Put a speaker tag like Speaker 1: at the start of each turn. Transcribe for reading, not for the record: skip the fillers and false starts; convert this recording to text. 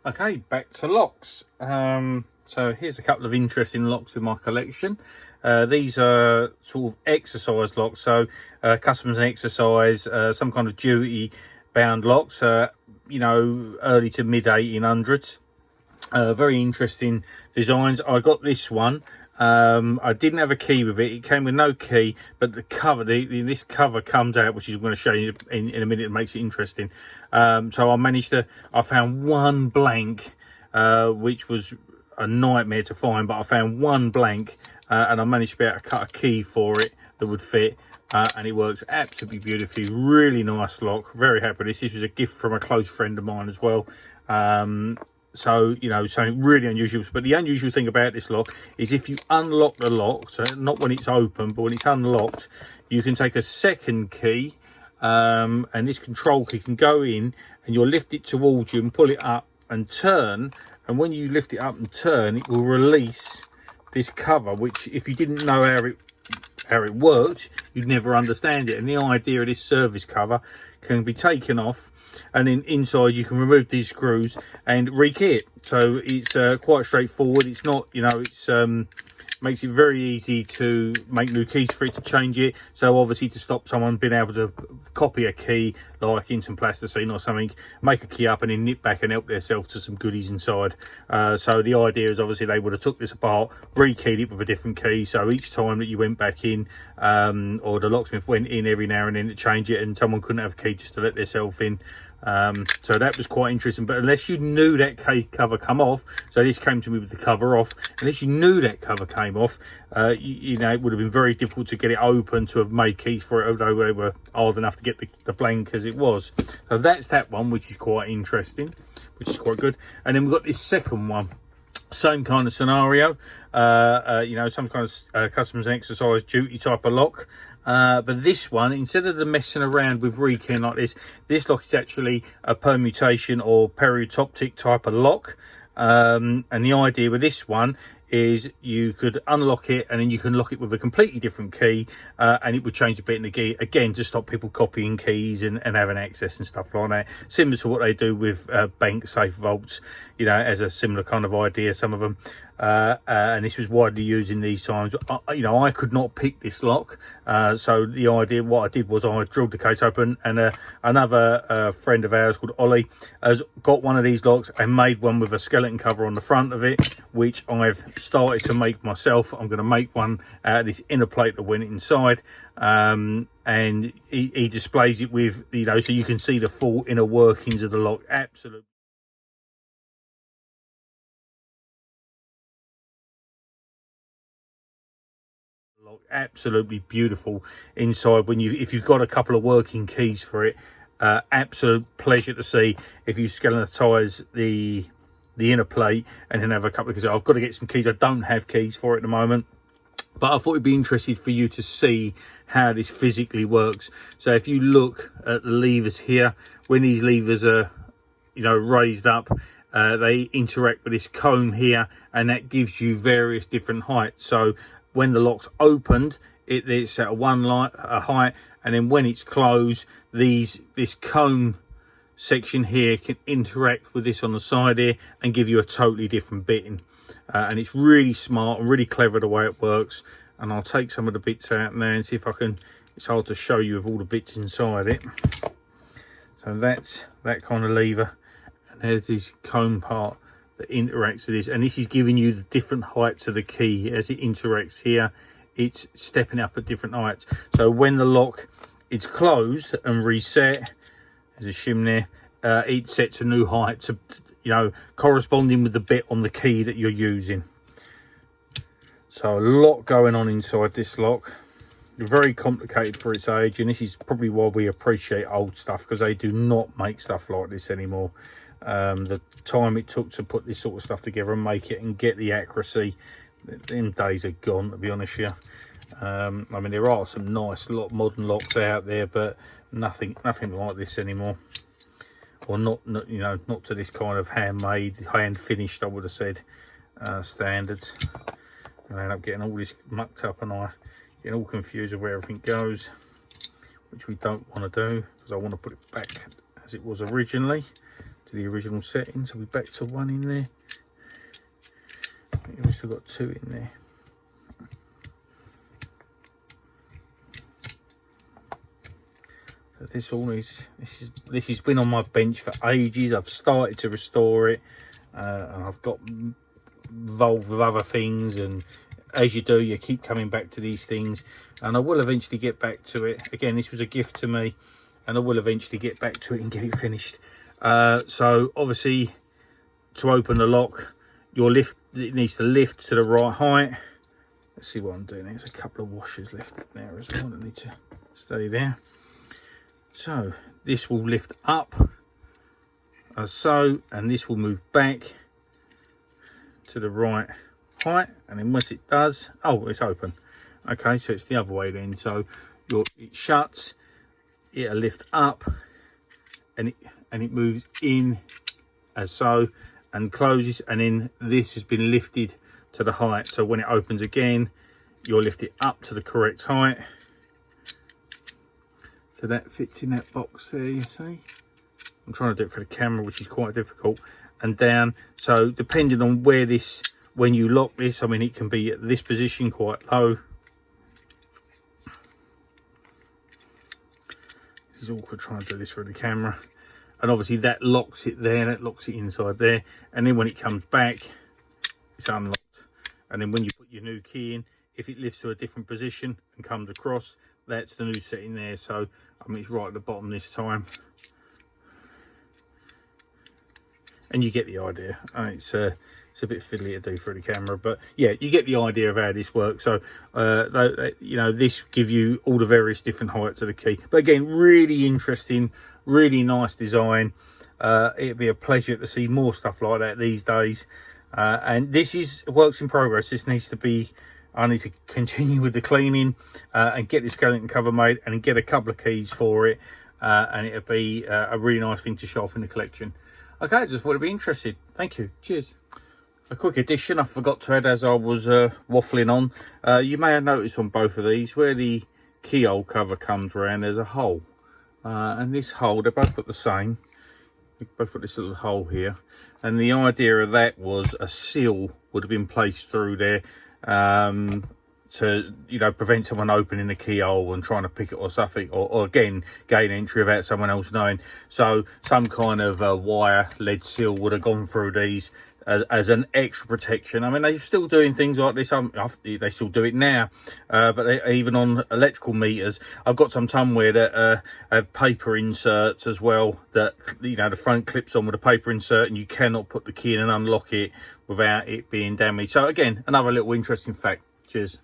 Speaker 1: Okay, back to locks. So here's a couple of interesting locks in my collection. These are sort of exercise locks, so customs and exercise, some kind of duty bound locks, you know, early to mid 1800s. Very interesting designs. I got this one. I didn't have a key with it. It came with no key, but the cover, this cover comes out, which I'm going to show you in a minute. It makes it interesting. So I found one blank, which was a nightmare to find, but I found one blank, and I managed to be able to cut a key for it that would fit. And it works absolutely beautifully. Really nice lock. Very happy with this. This was a gift from a close friend of mine as well. So, you know, something really unusual. But the unusual thing about this lock is if you unlock the lock, so not when it's open, but when it's unlocked, you can take a second key, and this control key can go in, and you'll lift it towards you and pull it up and turn. And when you lift it up and turn, it will release this cover, which if you didn't know how it worked, you'd never understand it. And the idea of this service cover can be taken off, and then inside you can remove these screws and rekey it. So it's quite straightforward. It's not, you know, it's makes it very easy to make new keys for it, to change it. So obviously to stop someone being able to copy a key, like in some plasticine or something, make a key up and then nip back and help themselves to some goodies inside. So the idea is obviously they would have took this apart, rekeyed it with a different key, so each time that you went back in, or the locksmith went in every now and then to change it, and someone couldn't have a key just to let themselves in. So that was quite interesting. But unless you knew that cover come off, so this came to me with the cover off, unless you knew that cover came off, you know, it would have been very difficult to get it open to have made keys for it, although they were hard enough to get the blank as it was. So that's that one, which is quite interesting, which is quite good. And then we've got this second one, same kind of scenario, you know, some kind of customs and exercise duty type of lock. But this one, instead of the messing around with rekeying like this lock is actually a permutation or periotoptic type of lock. And the idea with this one is you could unlock it and then you can lock it with a completely different key, and it would change a bit in the key, again, to stop people copying keys and having access and stuff like that. Similar to what they do with bank safe vaults, you know, as a similar kind of idea, some of them. And this was widely used in these times. You know, I could not pick this lock, so the idea, what I did was I drilled the case open, and another friend of ours called Ollie has got one of these locks and made one with a skeleton cover on the front of it, which I've started to make myself. I'm going to make one out of this inner plate that went inside, and he displays it with, you know, so you can see the full inner workings of the lock. Absolutely beautiful inside. When if you've got a couple of working keys for it, absolute pleasure to see. If you skeletonize the inner plate and then have a couple of keys. I've got to get some keys. I don't have keys for it at the moment, but I thought it'd be interesting for you to see how this physically works. So if you look at the levers here, when these levers are, you know, raised up, they interact with this comb here, and that gives you various different heights. So when the lock's opened, it's at a height, and then when it's closed, this comb section here can interact with this on the side here and give you a totally different bitting. And it's really smart and really clever the way it works. And I'll take some of the bits out now and see if I can. It's hard to show you with all the bits inside it. So that's that kind of lever, and there's this comb part that interacts with this, and this is giving you the different heights of the key. As it interacts here, it's stepping up at different heights. So when the lock is closed and reset, there's a shim there, it sets a new height to, you know, corresponding with the bit on the key that you're using. So a lot going on inside this lock. Very complicated for its age, and this is probably why we appreciate old stuff, because they do not make stuff like this anymore. The time it took to put this sort of stuff together and make it and get the accuracy, them days are gone, to be honest with you. I mean, there are some nice modern locks out there, but nothing like this anymore, or not, you know, not to this kind of handmade, hand finished, I would have said, standards. And I end up getting all this mucked up, and I get all confused with where everything goes, which we don't want to do, because I want to put it back as it was originally, to to the original setting, so we're back to 1 in there. We've still got 2 in there. So this has been on my bench for ages. I've started to restore it, and I've got involved with other things, and as you do, you keep coming back to these things, and I will eventually get back to it. Again, this was a gift to me, and I will eventually get back to it and get it finished. So obviously, to open the lock, it needs to lift to the right height. Let's see what I'm doing. There's a couple of washers left there as well that need to stay there. So this will lift up as so, and this will move back to the right height, and then once it does, oh, it's open. Okay, so it's the other way then. So it shuts, it'll lift up, and it moves in as so, and closes, and then this has been lifted to the height. So when it opens again, you'll lift it up to the correct height. So that fits in that box there, you see. I'm trying to do it for the camera, which is quite difficult. And down, so depending on where this, when you lock this, I mean, it can be at this position quite low. This is awkward trying to do this for the camera. And obviously that locks it there, that locks it inside there. And then when it comes back, it's unlocked. And then when you put your new key in, if it lifts to a different position and comes across, that's the new setting there. So, I mean, it's right at the bottom this time. And you get the idea. It's a bit fiddly to do for the camera, but yeah, you get the idea of how this works. So, you know, this gives you all the various different heights of the key. But again, really interesting, really nice design. It'd be a pleasure to see more stuff like that these days. And this is works in progress. This needs to be, I need to continue with the cleaning and get this skeleton cover made and get a couple of keys for it. And it'll be a really nice thing to show off in the collection. Okay, just thought it'd be interesting. Thank you. Cheers. A quick addition I forgot to add as I was waffling on. You may have noticed on both of these where the keyhole cover comes around, there's a hole. And this hole, they're both got the same. They both got this little hole here. And the idea of that was a seal would have been placed through there to, you know, prevent someone opening the keyhole and trying to pick it or something, or again, gain entry without someone else knowing. So some kind of wire lead seal would have gone through these as an extra protection. I mean, they're still doing things like this. They still do it now, but even on electrical meters, I've got some somewhere that have paper inserts as well, that, you know, the front clips on with a paper insert, and you cannot put the key in and unlock it without it being damaged. So again, another little interesting fact. Cheers.